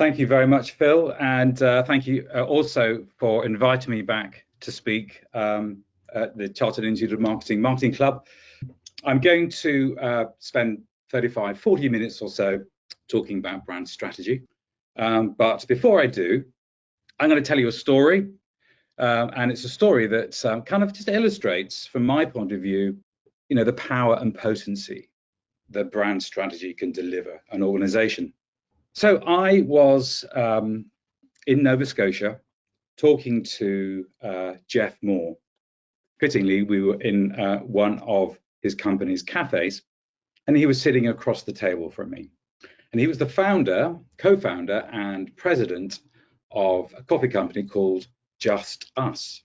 Thank you very much, Phil, and thank you also for inviting me back to speak at the Chartered Institute of Marketing Club. I'm going to spend 40 minutes or so talking about brand strategy. But before I do, I'm going to tell you a story, and it's a story that kind of just illustrates, from my point of view, the power and potency that brand strategy can deliver an organization. So I was in Nova Scotia talking to Jeff Moore. Fittingly, we were in one of his company's cafes, and he was sitting across the table from me. And he was the founder, co-founder, and president of a coffee company called Just Us.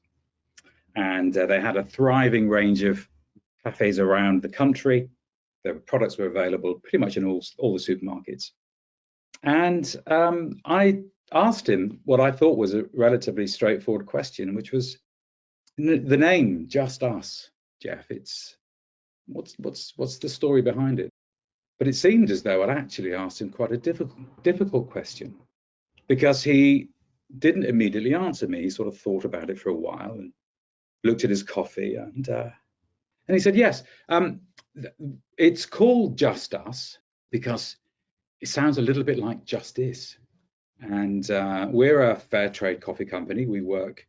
And they had a thriving range of cafes around the country. Their products were available pretty much in all the supermarkets. And I asked him what I thought was a relatively straightforward question, which was the name Just Us. Jeff, it's what's the story behind it? But it seemed as though I'd actually asked him quite a difficult question, because he didn't immediately answer me. He sort of thought about it for a while and looked at his coffee, and he said, yes, it's called Just Us because it sounds a little bit like justice. And we're a fair trade coffee company. We work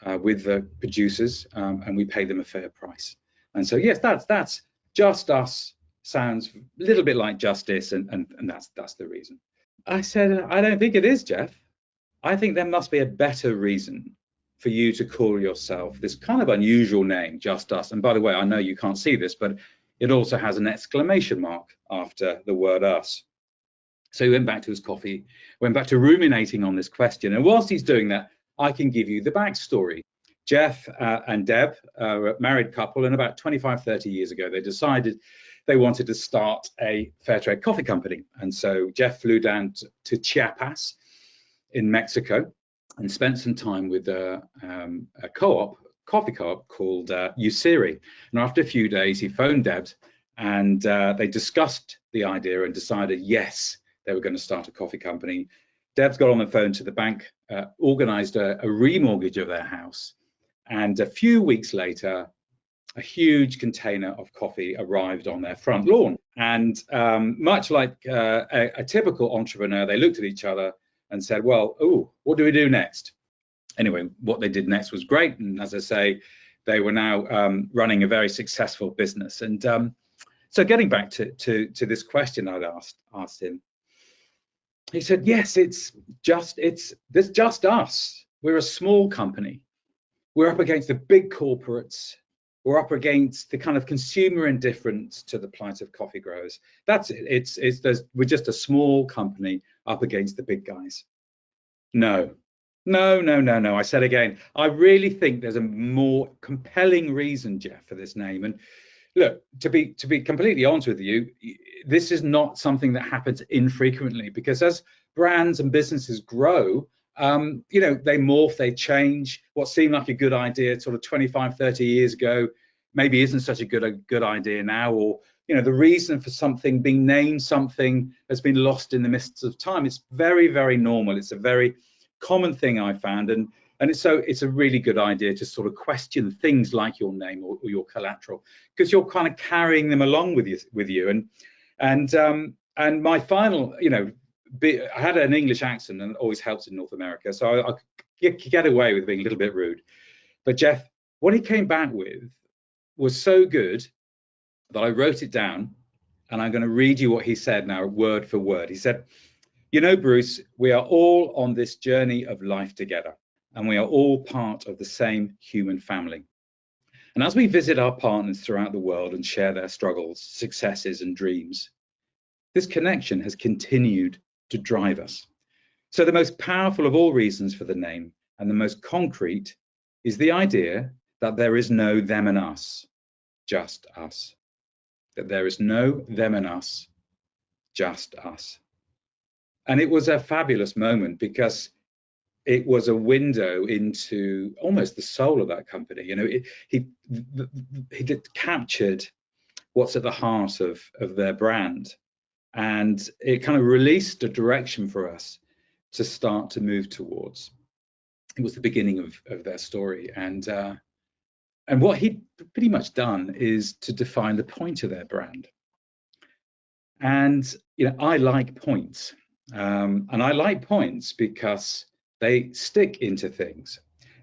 with the producers and we pay them a fair price. And so, yes, that's Just Us. Sounds a little bit like justice, and that's the reason. I said, I don't think it is, Jeff. I think there must be a better reason for you to call yourself this kind of unusual name, Just Us. And by the way, I know you can't see this, but it also has an exclamation mark after the word us. So he went back to his coffee, went back to ruminating on this question. And whilst he's doing that, I can give you the backstory. Jeff and Deb were a married couple, and about 25, 30 years ago, they decided they wanted to start a fair trade coffee company. And so Jeff flew down to Chiapas in Mexico and spent some time with a coffee co-op called Usiri. And after a few days, he phoned Deb, and they discussed the idea and decided, yes, they were going to start a coffee company. Deb's got on the phone to the bank, organized a remortgage of their house. And a few weeks later, a huge container of coffee arrived on their front lawn. And much like a typical entrepreneur, they looked at each other and said, well, what do we do next? Anyway, what they did next was great. And as I say, they were now running a very successful business. And so getting back to this question I'd asked him, he said, yes, it's just us. We're a small company. We're up against the big corporates. We're up against the kind of consumer indifference to the plight of coffee growers. That's it. We're just a small company up against the big guys. No. I said again, I really think there's a more compelling reason, Jeff, for this name. And look, to be completely honest with you, this is not something that happens infrequently, because as brands and businesses grow, they morph, they change. What seemed like a good idea sort of 25, 30 years ago maybe isn't such a good idea now, or the reason for something being named something has been lost in the mists of time. It's very, very normal. It's a very common thing I found, and it's a really good idea to sort of question things like your name or your collateral, because you're kind of carrying them along with you. And my final, I had an English accent, and it always helps in North America, so I get away with being a little bit rude. But Jeff, what he came back with was so good that I wrote it down, and I'm going to read you what he said now, word for word. He said, Bruce, we are all on this journey of life together, and we are all part of the same human family. And as we visit our partners throughout the world and share their struggles, successes, and dreams, this connection has continued to drive us. So the most powerful of all reasons for the name, and the most concrete, is the idea that there is no them and us, just us. That there is no them and us, just us. And it was a fabulous moment, because it was a window into almost the soul of that company. He captured what's at the heart of their brand, and it kind of released a direction for us to start to move towards. It was the beginning of their story, and what he'd pretty much done is to define the point of their brand. And I like points, and I like points because they stick into things,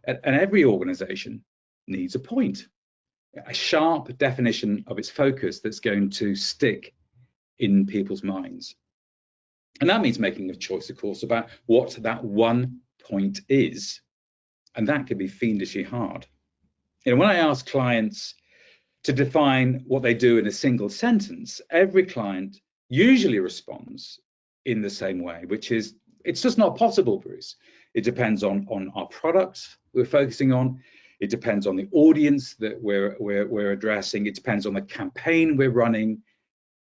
and every organization needs a point, a sharp definition of its focus that's going to stick in people's minds. And that means making a choice, of course, about what that one point is, and that can be fiendishly hard. When I ask clients to define what they do in a single sentence, every client usually responds in the same way, which is, it's just not possible, Bruce. It depends on our products we're focusing on. It depends on the audience that we're addressing. It depends on the campaign we're running.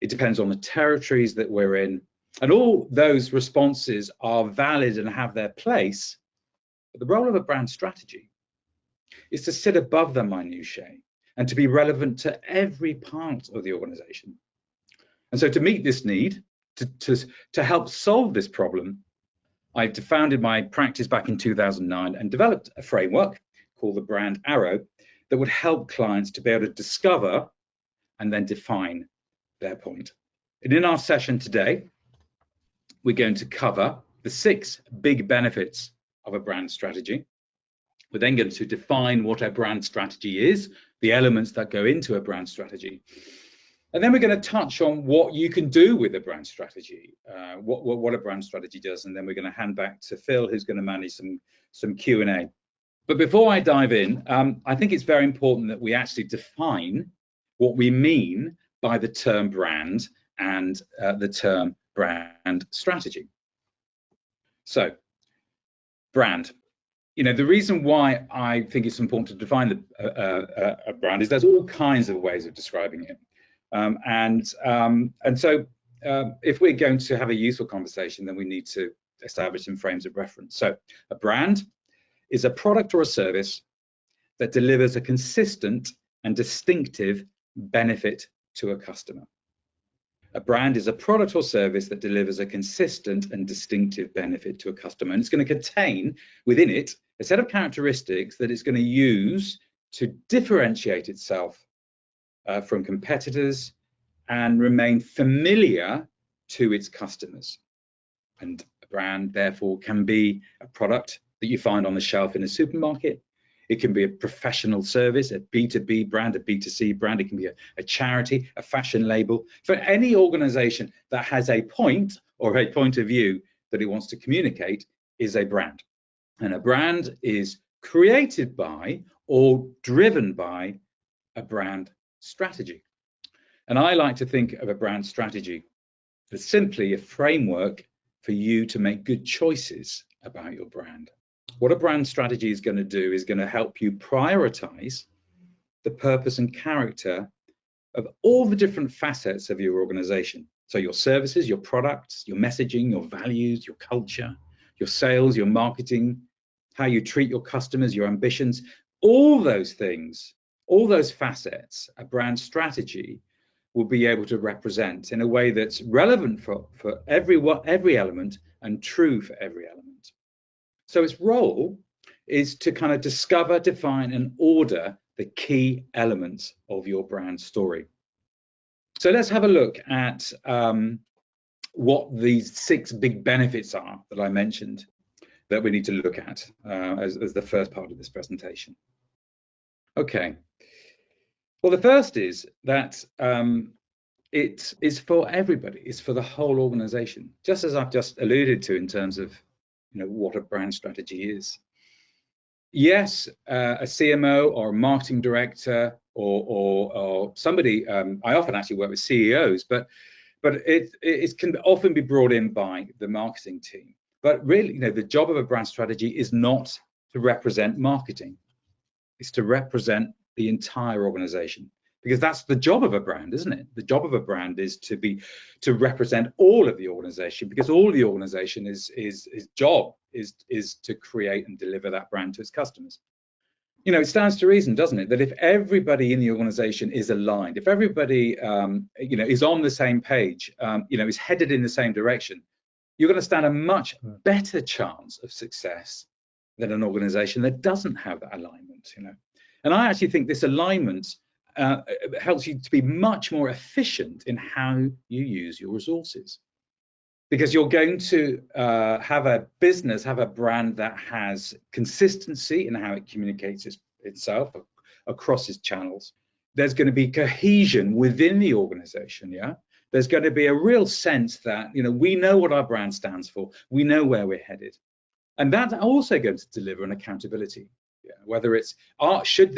It depends on the territories that we're in. And all those responses are valid and have their place. But the role of a brand strategy is to sit above the minutiae and to be relevant to every part of the organization. And so to meet this need, to help solve this problem, I founded my practice back in 2009 and developed a framework called the Brand Arrow that would help clients to be able to discover and then define their point. And in our session today, we're going to cover the 6 big benefits of a brand strategy. We're then going to define what a brand strategy is, the elements that go into a brand strategy. And then we're going to touch on what you can do with a brand strategy, what a brand strategy does. And then we're going to hand back to Phil, who's going to manage some Q&A. But before I dive in, I think it's very important that we actually define what we mean by the term brand and the term brand strategy. So, brand. The reason why I think it's important to define a brand is there's all kinds of ways of describing it. And so if we're going to have a useful conversation, then we need to establish some frames of reference. So a brand is a product or a service that delivers a consistent and distinctive benefit to a customer. A brand is a product or service that delivers a consistent and distinctive benefit to a customer. And it's going to contain within it a set of characteristics that it's going to use to differentiate itself from competitors and remain familiar to its customers. And a brand, therefore, can be a product that you find on the shelf in a supermarket. It can be a professional service, a B2B brand, a B2C brand. It can be a charity, a fashion label. For any organization that has a point or a point of view that it wants to communicate is a brand. And a brand is created by or driven by a brand strategy. And I like to think of a brand strategy as simply a framework for you to make good choices about your brand. What a brand strategy is going to do is going to help you prioritize the purpose and character of all the different facets of your organization. So your services, your products, your messaging, your values, your culture, your sales, your marketing, how you treat your customers, your ambitions, all those things, all those facets, a brand strategy will be able to represent in a way that's relevant for every element and true for every element. So its role is to kind of discover, define, and order the key elements of your brand story. So let's have a look at what these 6 big benefits are that I mentioned that we need to look at as the first part of this presentation. Okay. Well, the first is that it is for everybody. It's for the whole organization, just as I've just alluded to in terms of what a brand strategy is. Yes, a CMO or a marketing director or somebody, I often actually work with CEOs, but it can often be brought in by the marketing team. But really, the job of a brand strategy is not to represent marketing. It's to represent the entire organization, because that's the job of a brand, isn't it? The job of a brand is to represent all of the organization, because all the organization is job is to create and deliver that brand to its customers. It stands to reason, doesn't it, that if everybody in the organization is aligned, if everybody is on the same page, is headed in the same direction, you're going to stand a much better chance of success than an organization that doesn't have that alignment, And I actually think this alignment helps you to be much more efficient in how you use your resources, because you're going to have a business, have a brand that has consistency in how it communicates itself across its channels. There's going to be cohesion within the organization, There's going to be a real sense that, we know what our brand stands for, we know where we're headed. And that's also going to deliver an accountability, whether it's, should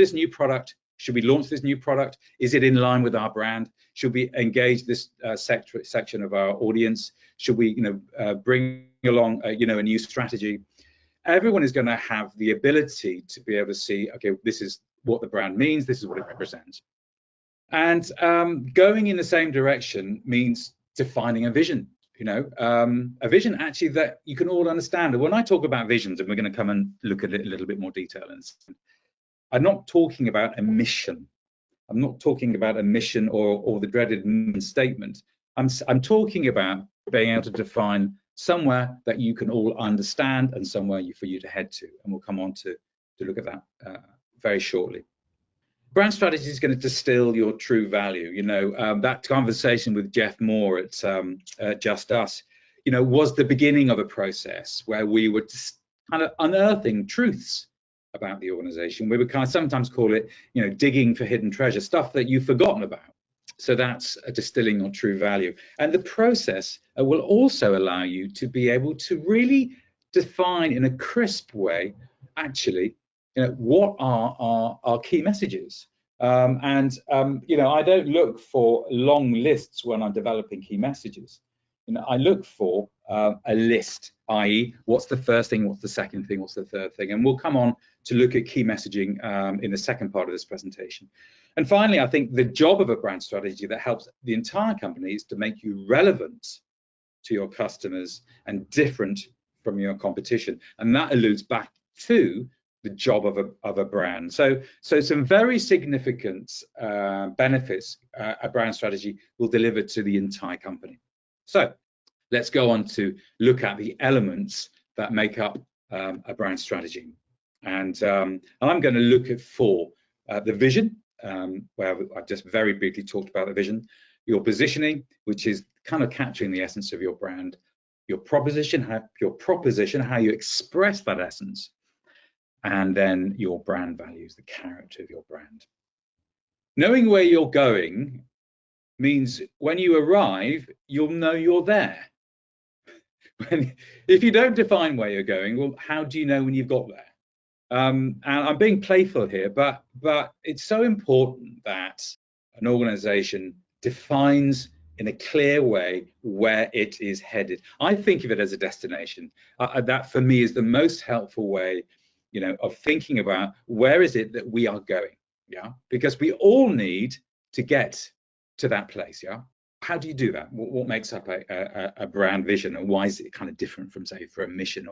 we launch this new product? Is it in line with our brand? Should we engage this section of our audience? Should we, bring along, a new strategy? Everyone is going to have the ability to be able to see, okay, this is what the brand means, this is what it represents. And going in the same direction means defining a vision, a vision actually that you can all understand. And when I talk about visions, and we're going to come and look at it in a little bit more detail, I'm not talking about a mission. I'm not talking about a mission or the dreaded mission statement. I'm talking about being able to define somewhere that you can all understand and somewhere for you to head to. And we'll come on to look at that very shortly. Brand strategy is going to distill your true value. That conversation with Jeff Moore at Just Us, was the beginning of a process where we were just kind of unearthing truths about the organization. We would kind of sometimes call it, digging for hidden treasure, stuff that you've forgotten about. So that's a distilling your true value. And the process will also allow you to be able to really define in a crisp way, actually, what are our key messages? I don't look for long lists when I'm developing key messages. I look for a list, i.e., what's the first thing, what's the second thing, what's the third thing? And we'll come on to look at key messaging in the second part of this presentation. And finally, I think the job of a brand strategy that helps the entire company is to make you relevant to your customers and different from your competition. And that alludes back to the job of a brand. So some very significant benefits a brand strategy will deliver to the entire company. So let's go on to look at the elements that make up a brand strategy. And I'm going to look at four. The vision, where I've just very briefly talked about the vision. Your positioning, which is kind of capturing the essence of your brand. Your proposition, how you express that essence. And then your brand values, the character of your brand. Knowing where you're going means when you arrive, you'll know you're there. If you don't define where you're going, well, how do you know when you've got there? And I'm being playful here, but it's so important that an organization defines in a clear way where it is headed. I think of it as a destination. That for me is the most helpful way, of thinking about where is it that we are going, because we all need to get to that place, How do you do that? What makes up a brand vision, and why is it kind of different from, say, for a mission?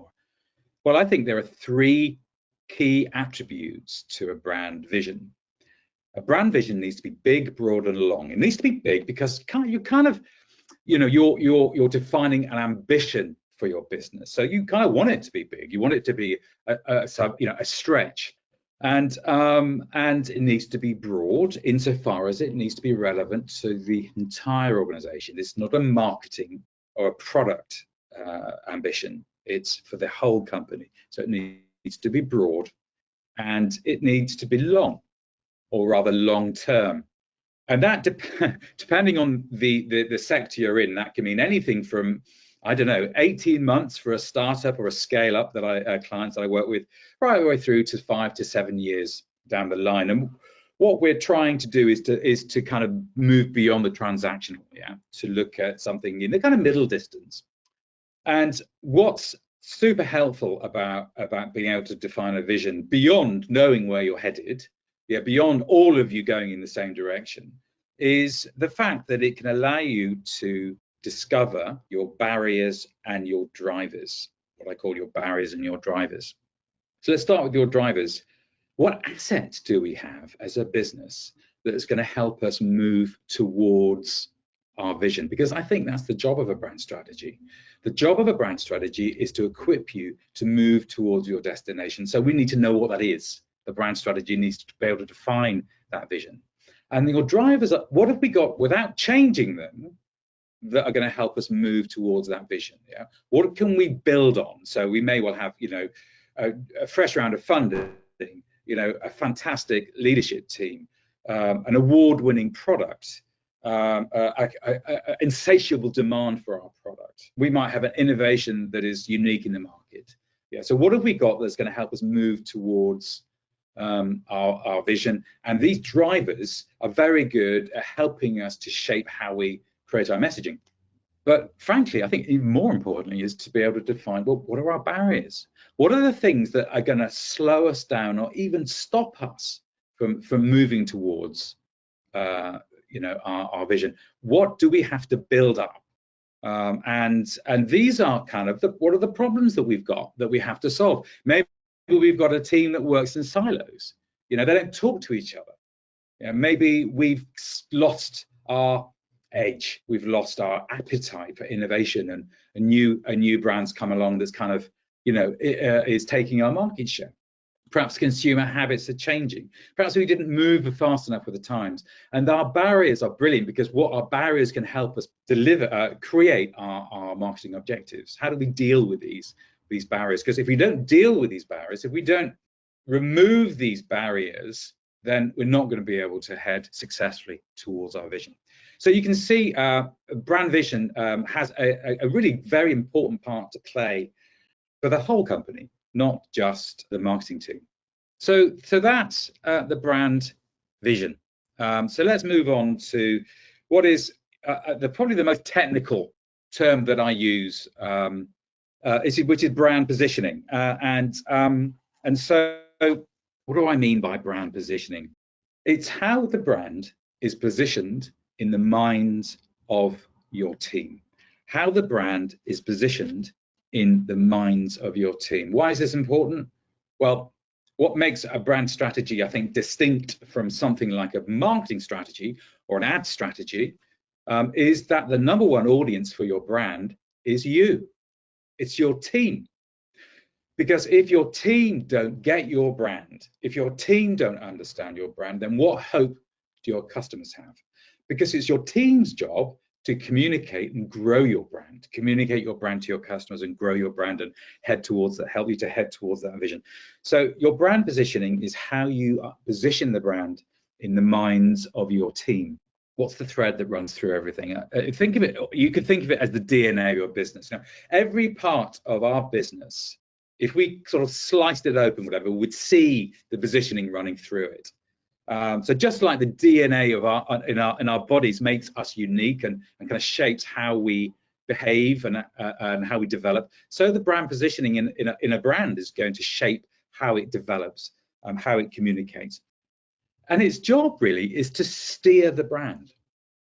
Well, I think there are three key attributes to a brand vision. A brand vision needs to be big, broad, and long. It needs to be big because you're defining an ambition for your business. So you kind of want it to be big. You want it to be a stretch, and it needs to be broad insofar as it needs to be relevant to the entire organization. It's not a marketing or a product ambition. It's for the whole company. So it needs to be broad, and it needs to be long, or rather long term. And that, depending on the sector you're in, that can mean anything from, 18 months for a startup or a scale up that clients that I work with, right the way through to 5 to 7 years down the line. And what we're trying to do is to kind of move beyond the transactional, to look at something in the kind of middle distance. And what's super helpful about being able to define a vision beyond knowing where you're headed, beyond all of you going in the same direction, is the fact that it can allow you to discover your barriers and your drivers, what I call your barriers and your drivers. So let's start with your drivers. What assets do we have as a business that is going to help us move towards our vision, because I think that's the job of a brand strategy. The job of a brand strategy is to equip you to move towards your destination. So we need to know what that is. The brand strategy needs to be able to define that vision. And your drivers are, what have we got without changing them that are going to help us move towards that vision? Yeah, what can we build on? So we may well have, you know, a fresh round of funding, you know, a fantastic leadership team, an award-winning product, insatiable demand for our product. We might have an innovation that is unique in the market. Yeah. So what have we got that's going to help us move towards our vision? And these drivers are very good at helping us to shape how we create our messaging. But frankly, I think even more importantly is to be able to define, well, what are our barriers? What are the things that are going to slow us down or even stop us from moving towards you know, our vision? What do we have to build up? And these are kind of what are the problems that we've got that we have to solve? Maybe we've got a team that works in silos. You know, they don't talk to each other. You know, maybe we've lost our edge. We've lost our appetite for innovation, and a new brands come along that's kind of, you know, is taking our market share. Perhaps consumer habits are changing. Perhaps we didn't move fast enough with the times. And our barriers are brilliant, because what our barriers can help us deliver, create our marketing objectives. How do we deal with these barriers? Because if we don't deal with these barriers, if we don't remove these barriers, then we're not going to be able to head successfully towards our vision. So you can see brand vision has a really very important part to play for the whole company, not just the marketing team. So that's the brand vision. So let's move on to what is probably the most technical term that I use, which is brand positioning. And so what do I mean by brand positioning? It's how the brand is positioned in the minds of your team. How the brand is positioned in the minds of your team. Why is this important? Well, what makes a brand strategy, I think, distinct from something like a marketing strategy or an ad strategy is that the number one audience for your brand is you. It's your team. Because if your team don't get your brand, if your team don't understand your brand, then what hope do your customers have? Because it's your team's job to communicate and grow your brand, communicate your brand to your customers and grow your brand and head towards that, help you to head towards that vision. So your brand positioning is how you position the brand in the minds of your team. What's the thread that runs through everything? Think of it, you could think of it as the DNA of your business. Now, every part of our business, if we sort of sliced it open, whatever, we'd see the positioning running through it. So just like the DNA of in our bodies makes us unique and kind of shapes how we behave and how we develop, so the brand positioning in a brand is going to shape how it develops, how it communicates. And its job really is to steer the brand.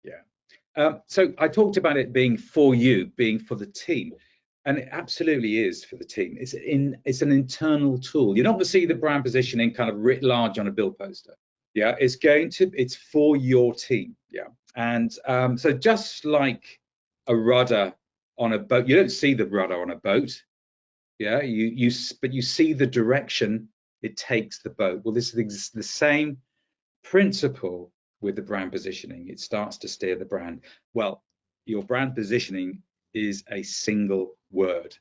Yeah. So I talked about it being for you, being for the team. And it absolutely is for the team. It's an internal tool. You're not going to see the brand positioning kind of writ large on a bill poster. Yeah, it's for your team. Yeah, and so just like a rudder on a boat, you don't see the rudder on a boat. Yeah, but you see the direction it takes the boat. Well, this is the same principle with the brand positioning. It starts to steer the brand. Well, your brand positioning is a single word.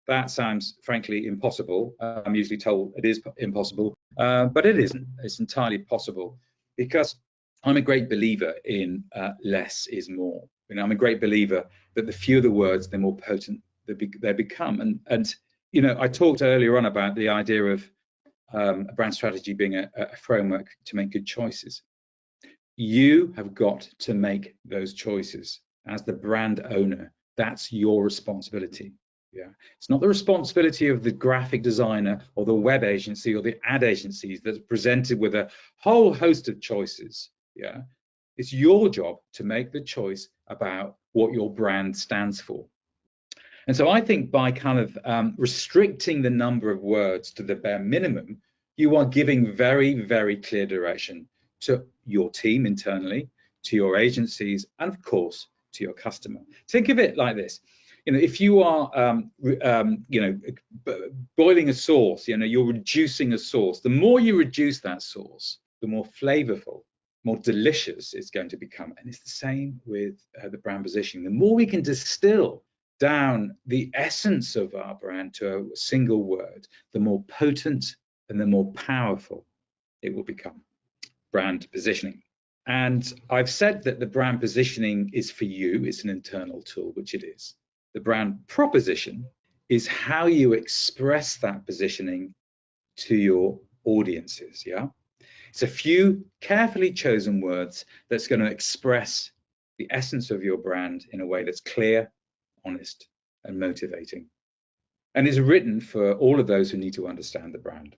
That sounds frankly impossible. I'm usually told it is impossible, but it isn't. It's entirely possible, because I'm a great believer in less is more. You know, I'm a great believer that the fewer the words, the more potent they become. And you know, I talked earlier on about the idea of a brand strategy being a framework to make good choices. You have got to make those choices as the brand owner. That's your responsibility. Yeah, it's not the responsibility of the graphic designer or the web agency or the ad agencies that's presented with a whole host of choices. Yeah, it's your job to make the choice about what your brand stands for. And so I think by kind of restricting the number of words to the bare minimum, you are giving very, very clear direction to your team internally, to your agencies, and of course to your customer. Think of it like this. If you are, boiling a sauce, you're reducing a sauce. The more you reduce that sauce, the more flavorful, more delicious it's going to become. And it's the same with the brand positioning. The more we can distill down the essence of our brand to a single word, the more potent and the more powerful it will become. Brand positioning. And I've said that the brand positioning is for you. It's an internal tool, which it is. The brand proposition is how you express that positioning to your audiences. Yeah, it's a few carefully chosen words that's going to express the essence of your brand in a way that's clear, honest, and motivating, and is written for all of those who need to understand the brand.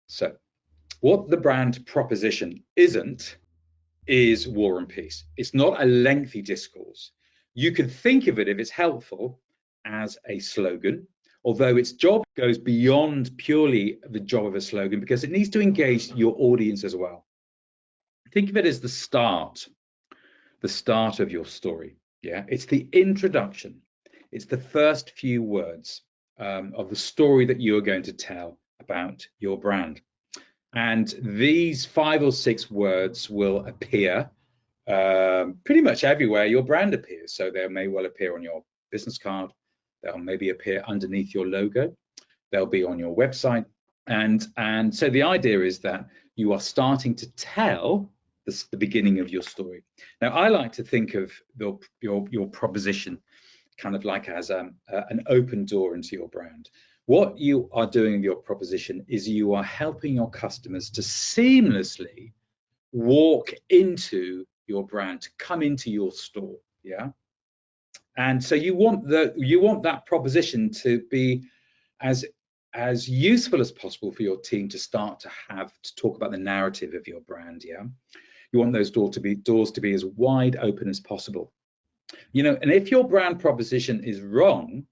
So what the brand proposition isn't is War and Peace. It's not a lengthy discourse. You could think of it, if it's helpful, as a slogan, although its job goes beyond purely the job of a slogan, because it needs to engage your audience as well. Think of it as the start of your story. Yeah, it's the introduction. It's the first few words of the story that you are going to tell about your brand. And these 5 or 6 words will appear pretty much everywhere your brand appears. So they may well appear on your business card. They'll maybe appear underneath your logo. They'll be on your website. And so the idea is that you are starting to tell the beginning of your story. Now, I like to think of your proposition kind of like as an open door into your brand. What you are doing with your proposition is you are helping your customers to seamlessly walk into your brand, to come into your store. Yeah. And so you want that proposition to be as useful as possible for your team to start to talk about the narrative of your brand. Yeah. You want those doors to be as wide open as possible. And if your brand proposition is wrong,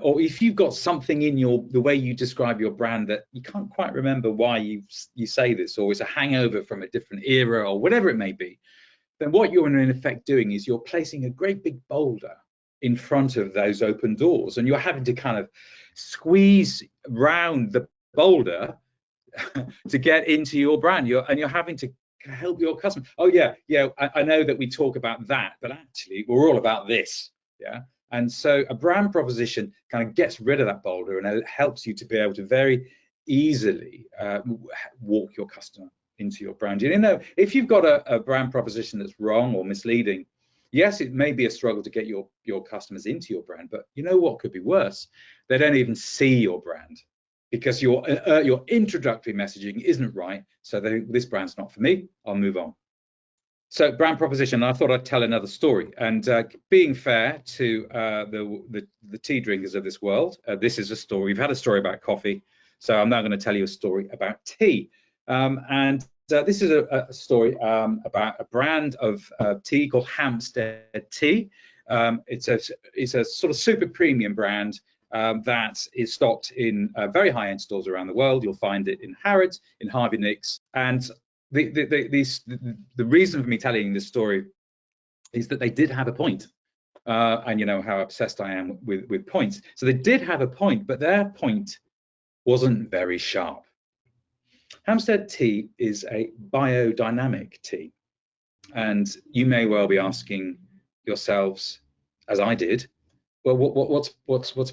or if you've got something in the way you describe your brand that you can't quite remember why you say this, or it's a hangover from a different era, or whatever it may be, then what you're in effect doing is you're placing a great big boulder in front of those open doors, and you're having to kind of squeeze round the boulder to get into your brand. You're having to help your customer. Oh yeah, I know that we talk about that, but actually we're all about this. Yeah. And so a brand proposition kind of gets rid of that boulder, and it helps you to be able to very easily walk your customer into your brand. If you've got a brand proposition that's wrong or misleading, yes, it may be a struggle to get your customers into your brand, but you know what could be worse? They don't even see your brand because your introductory messaging isn't right. So this brand's not for me. I'll move on. So brand proposition, I thought I'd tell another story. And being fair to the tea drinkers of this world, this is a story. We've had a story about coffee, so I'm now going to tell you a story about tea. This is a story about a brand of tea called Hampstead Tea. It's a sort of super premium brand that is stocked in very high-end stores around the world. You'll find it in Harrods, in Harvey Nicks, and the reason for me telling this story is that they did have a point, and you know how obsessed I am with points. So they did have a point, but their point wasn't very sharp. Hampstead Tea is a biodynamic tea, and you may well be asking yourselves, as I did, well, what's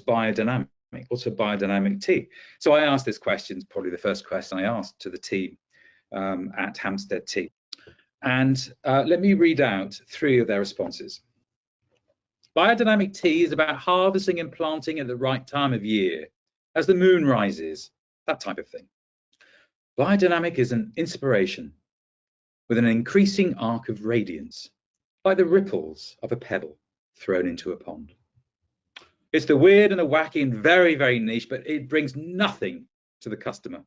biodynamic? What's a biodynamic tea? So I asked this question, probably the first question I asked to the team at Hampstead Tea. And let me read out 3 of their responses. Biodynamic tea is about harvesting and planting at the right time of year, as the moon rises, that type of thing. Biodynamic is an inspiration with an increasing arc of radiance, like the ripples of a pebble thrown into a pond. It's the weird and the wacky and very, very niche, but it brings nothing to the customer.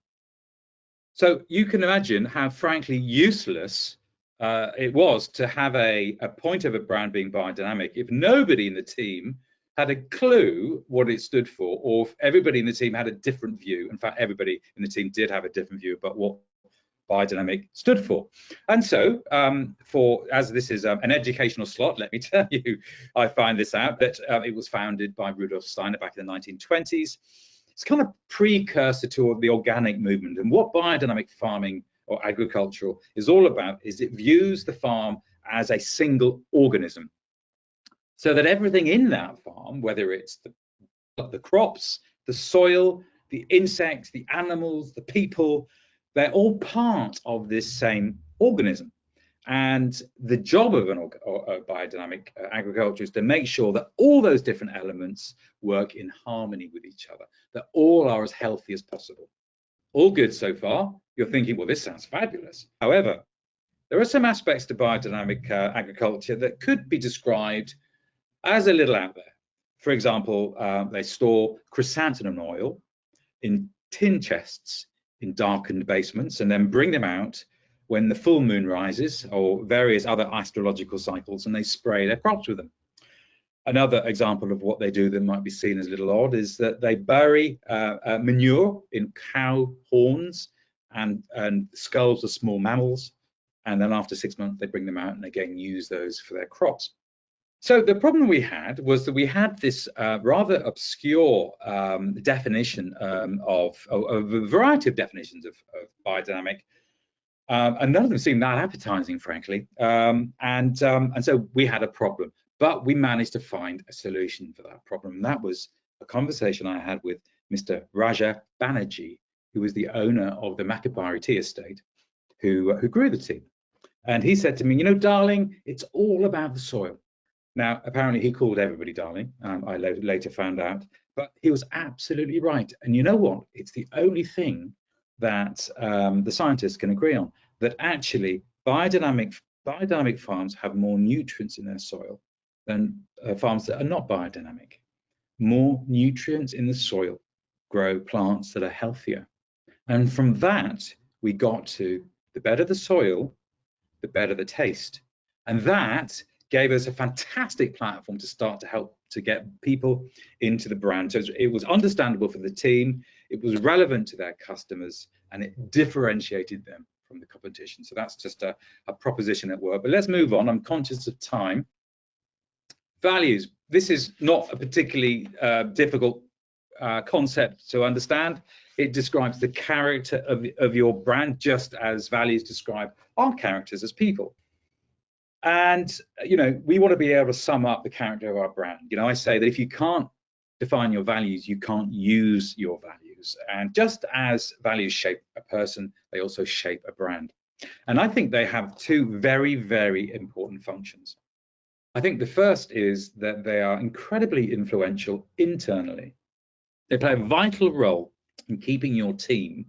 So you can imagine how frankly useless it was to have a point of a brand being biodynamic if nobody in the team had a clue what it stood for, or if everybody in the team had a different view. In fact, everybody in the team did have a different view about what biodynamic stood for. And so, as this is an educational slot, let me tell you, I find this out, that it was founded by Rudolf Steiner back in the 1920s. It's kind of precursor to the organic movement. And what biodynamic farming or agricultural is all about is it views the farm as a single organism, so that everything in that farm, whether it's the crops, the soil, the insects, the animals, the people, they're all part of this same organism. And the job of a biodynamic agriculture is to make sure that all those different elements work in harmony with each other, that all are as healthy as possible. All good so far. You're thinking, well, this sounds fabulous. However, there are some aspects to biodynamic agriculture that could be described as a little out there. For example, they store chrysanthemum oil in tin chests in darkened basements and then bring them out when the full moon rises or various other astrological cycles, and they spray their crops with them. Another example of what they do that might be seen as a little odd is that they bury manure in cow horns and skulls of small mammals, and then after 6 months they bring them out and again use those for their crops. So the problem we had was that we had this rather obscure definition of a variety of definitions of biodynamic, and none of them seemed that appetizing, frankly. And so we had a problem, but we managed to find a solution for that problem. And that was a conversation I had with Mr. Raja Banerjee, who was the owner of the Makapari tea estate, who grew the tea. And he said to me, you know, darling, it's all about the soil. Now, apparently he called everybody darling, I later found out, but he was absolutely right. And you know what? It's the only thing that the scientists can agree on, that actually biodynamic farms have more nutrients in their soil than farms that are not biodynamic. More nutrients in the soil grow plants that are healthier. And from that, we got to the better the soil, the better the taste. And that gave us a fantastic platform to start to help to get people into the brand. So it was understandable for the team, it was relevant to their customers, and it differentiated them from the competition. So that's just a proposition at work. But let's move on. I'm conscious of time. Values. This is not a particularly difficult concept to understand. It describes the character of your brand, just as values describe our characters as people. And, you know, we want to be able to sum up the character of our brand. You know, I say that if you can't define your values, you can't use your values. And just as values shape a person, they also shape a brand. And I think they have two very, very important functions. I think the first is that they are incredibly influential internally. They play a vital role in keeping your team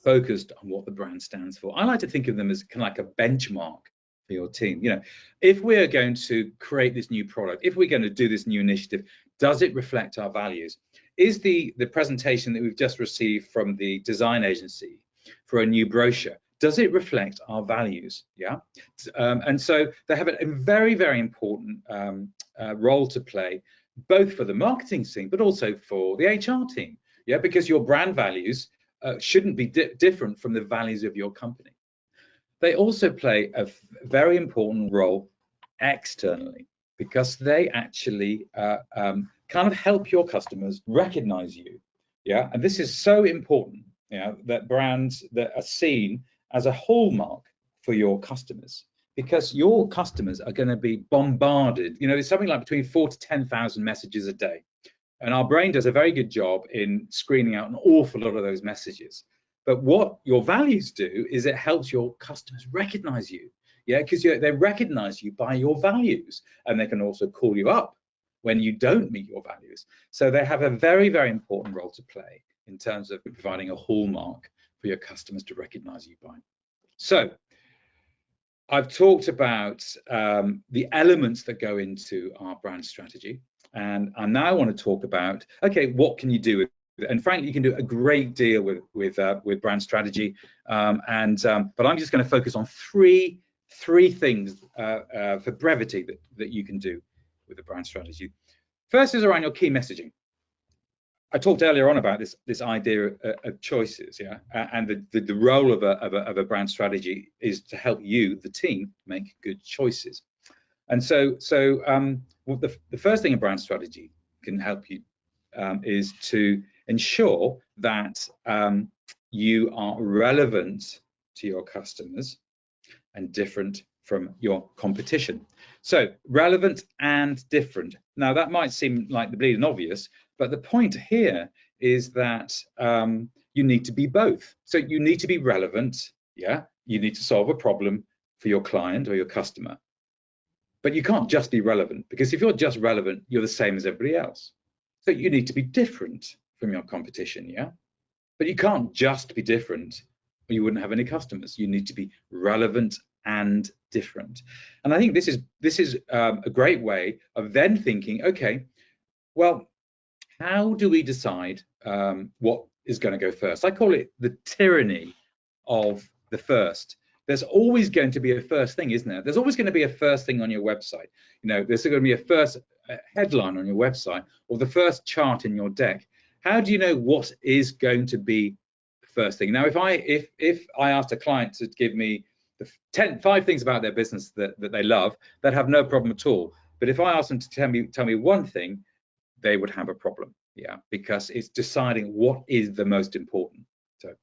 focused on what the brand stands for. I like to think of them as kind of like a benchmark for your team. You know, if we're going to create this new product, if we're going to do this new initiative, does it reflect our values? Is the presentation that we've just received from the design agency for a new brochure, does it reflect our values? Yeah. And so they have a very, very important role to play, both for the marketing team, but also for the HR team. Yeah, because your brand values shouldn't be different from the values of your company. They also play a very important role externally, because they actually kind of help your customers recognize you. Yeah, and this is so important, you know, that brands that are seen as a hallmark for your customers, because your customers are going to be bombarded. You know, it's something like between 4,000 to 10,000 messages a day. And our brain does a very good job in screening out an awful lot of those messages. But what your values do is it helps your customers recognize you. Yeah, because they recognize you by your values, and they can also call you up when you don't meet your values. So they have a very, very important role to play in terms of providing a hallmark for your customers to recognize you by. So I've talked about the elements that go into our brand strategy, and I now want to talk about, okay, what can you do with it? And frankly, you can do a great deal with brand strategy, but I'm just going to focus on three things for brevity that you can do with a brand strategy. First is around your key messaging. I talked earlier on about this idea of choices, yeah, and the role of a brand strategy is to help you, the team, make good choices. And so well, the first thing a brand strategy can help you is to ensure that you are relevant to your customers and different from your competition. So relevant and different. Now that might seem like the bleeding obvious, but the point here is that you need to be both. So you need to be relevant, yeah, you need to solve a problem for your client or your customer. But you can't just be relevant, because if you're just relevant, you're the same as everybody else. So you need to be different from your competition, yeah? But you can't just be different or you wouldn't have any customers. You need to be relevant and different. And I think this is a great way of then thinking, okay, well, how do we decide what is going to go first? I call it the tyranny of the first. There's always going to be a first thing, isn't there? There's always going to be a first thing on your website. You know, there's going to be a first headline on your website or the first chart in your deck. How do you know what is going to be the first thing? Now, if I asked a client to give me the 5 things about their business that they love, they'd have no problem at all. But if I asked them to tell me one thing, they would have a problem, yeah, because it's deciding what is the most important. So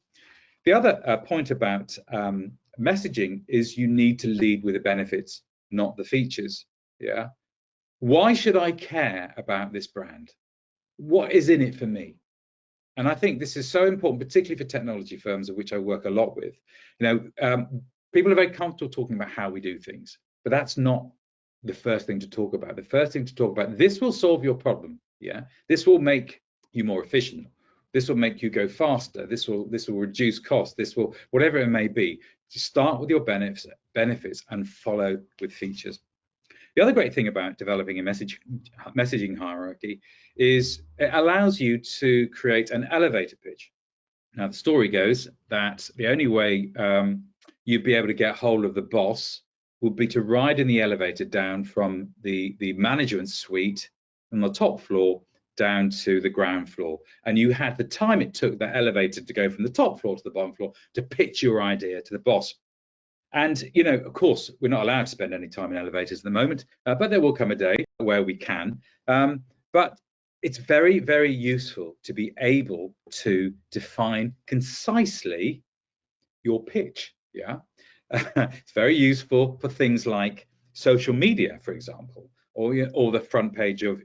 the other point about messaging is you need to lead with the benefits, not the features, yeah. Why should I care about this brand? What is in it for me? And I think this is so important, particularly for technology firms, of which I work a lot with. You know, people are very comfortable talking about how we do things, but that's not the first thing to talk about. The first thing to talk about, this will solve your problem, yeah. This will make you more efficient. This will make you go faster. This will reduce costs. This will, whatever it may be. Just start with your benefits and follow with features. The other great thing about developing a messaging hierarchy is it allows you to create an elevator pitch. Now, the story goes that the only way you'd be able to get hold of the boss would be to ride in the elevator down from the management suite on the top floor down to the ground floor. And you had the time it took that elevator to go from the top floor to the bottom floor to pitch your idea to the boss. And, you know, of course, we're not allowed to spend any time in elevators at the moment, but there will come a day where we can. But it's very, very useful to be able to define concisely your pitch. Yeah, it's very useful for things like social media, for example, or the front page of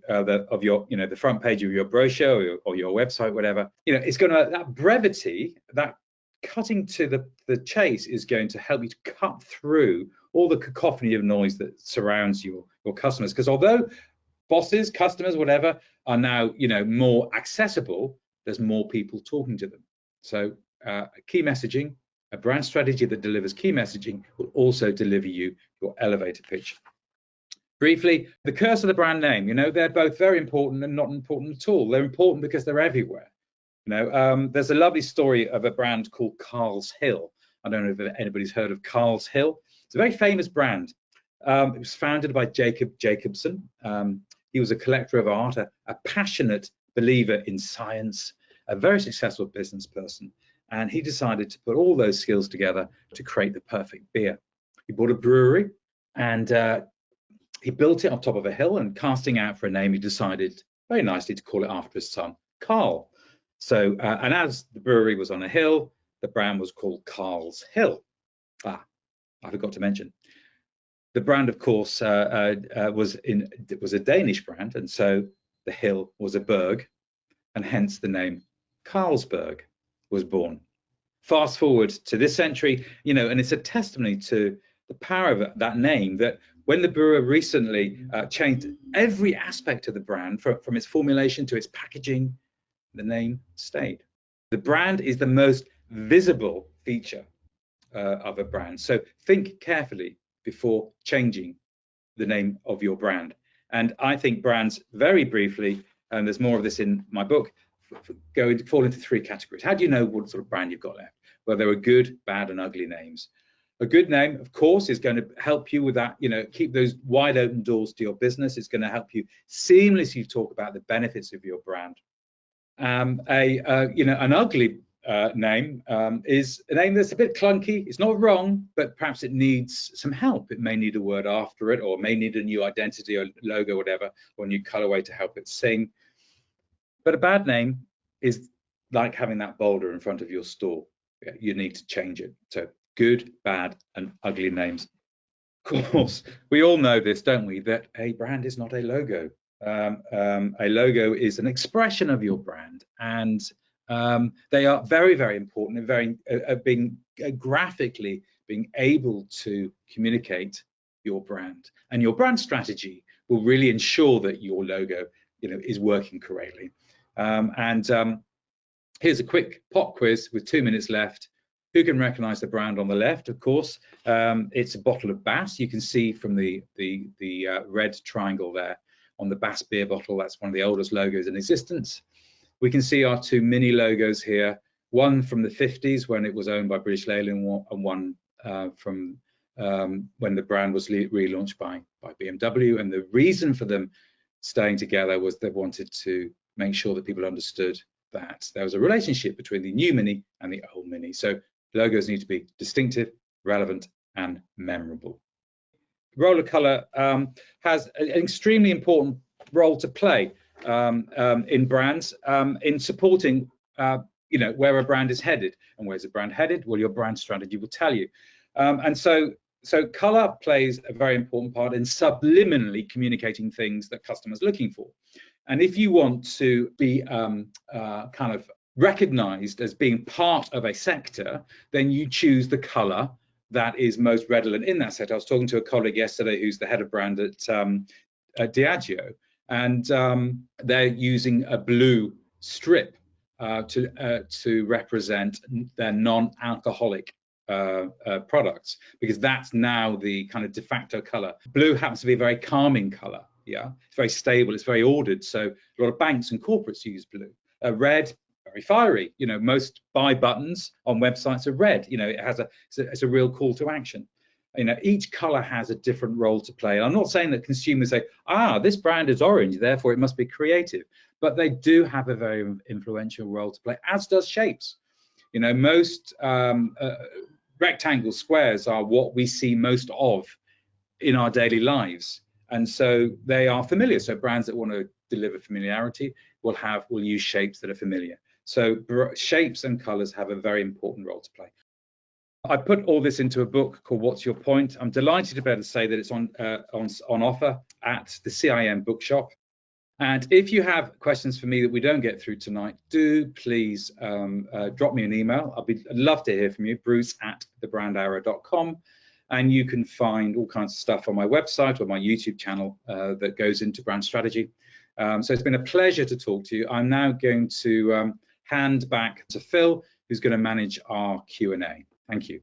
your, you know, the front page of your brochure or your website, whatever. You know, it's going to, that brevity, that cutting to the chase is going to help you to cut through all the cacophony of noise that surrounds your customers. Because although bosses, customers, whatever, are now, you know, more accessible, there's more people talking to them. So key messaging, a brand strategy that delivers key messaging will also deliver you your elevator pitch. Briefly, the curse of the brand name. You know, they're both very important and not important at all. They're important because they're everywhere. You know, there's a lovely story of a brand called Carl's Hill. I don't know if anybody's heard of Carl's Hill. It's a very famous brand. It was founded by Jacob Jacobson. He was a collector of art, a passionate believer in science, a very successful business person. And he decided to put all those skills together to create the perfect beer. He bought a brewery and he built it on top of a hill, and casting out for a name, he decided very nicely to call it after his son, Carl. So, and as the brewery was on a hill, the brand was called Carl's Hill. I forgot to mention. The brand, of course, was a Danish brand, and so the hill was a berg, and hence the name Carlsberg was born. Fast forward to this century, you know, and it's a testimony to the power of that name, that when the brewer recently changed every aspect of the brand, from its formulation to its packaging, the name stayed. The brand is the most visible feature of a brand. So think carefully before changing the name of your brand. And I think brands, very briefly, and there's more of this in my book, fall into 3 categories. How do you know what sort of brand you've got left? Well, there are good, bad, and ugly names. A good name, of course, is going to help you with that, you know, keep those wide open doors to your business. It's going to help you seamlessly talk about the benefits of your brand. An ugly name is a name that's a bit clunky. It's not wrong, but perhaps it needs some help. It may need a word after it, or may need a new identity or logo, whatever, or a new colorway to help it sing. But a bad name is like having that boulder in front of your store. You need to change it. So good, bad, and ugly names. Of course, we all know this, don't we? That a brand is not a logo. A logo is an expression of your brand, and they are very, very important and very being graphically being able to communicate your brand, and your brand strategy will really ensure that your logo, is working correctly. Here's a quick pop quiz with 2 minutes left. Who can recognize the brand on the left? Of course, it's a bottle of Bass. You can see from the red triangle there on the Bass beer bottle. That's one of the oldest logos in existence. We can see our two mini logos here, one from the 50s when it was owned by British Leyland, and one from when the brand was relaunched by BMW. And the reason for them staying together was they wanted to make sure that people understood that there was a relationship between the new Mini and the old Mini. So logos need to be distinctive, relevant, and memorable. Roller color has an extremely important role to play in brands in supporting, where a brand is headed. And where's a brand headed? Well, your brand strategy will tell you. So color plays a very important part in subliminally communicating things that customers are looking for. And if you want to be kind of recognized as being part of a sector, then you choose the color that is most redolent in that sector. I was talking to a colleague yesterday who's the head of brand at Diageo, and they're using a blue strip to represent their non-alcoholic products, because that's now the kind of de facto color. Blue happens to be a very calming color. Yeah, it's very stable, it's very ordered. So a lot of banks and corporates use blue. Red, very fiery. Most buy buttons on websites are red. It's a real call to action. Each color has a different role to play. And I'm not saying that consumers say, this brand is orange, therefore it must be creative. But they do have a very influential role to play, as does shapes. Most rectangles, squares are what we see most of in our daily lives. And so they are familiar. So brands that want to deliver familiarity will use shapes that are familiar. So shapes and colors have a very important role to play. I put all this into a book called What's Your Point? I'm delighted to be able to say that it's on offer at the CIM bookshop. And if you have questions for me that we don't get through tonight, do please drop me an email. I'd love to hear from you, bruce@thebrandarrow.com. And you can find all kinds of stuff on my website or my YouTube channel that goes into brand strategy. So it's been a pleasure to talk to you. I'm now going to hand back to Phil, who's going to manage our Q&A. Thank you.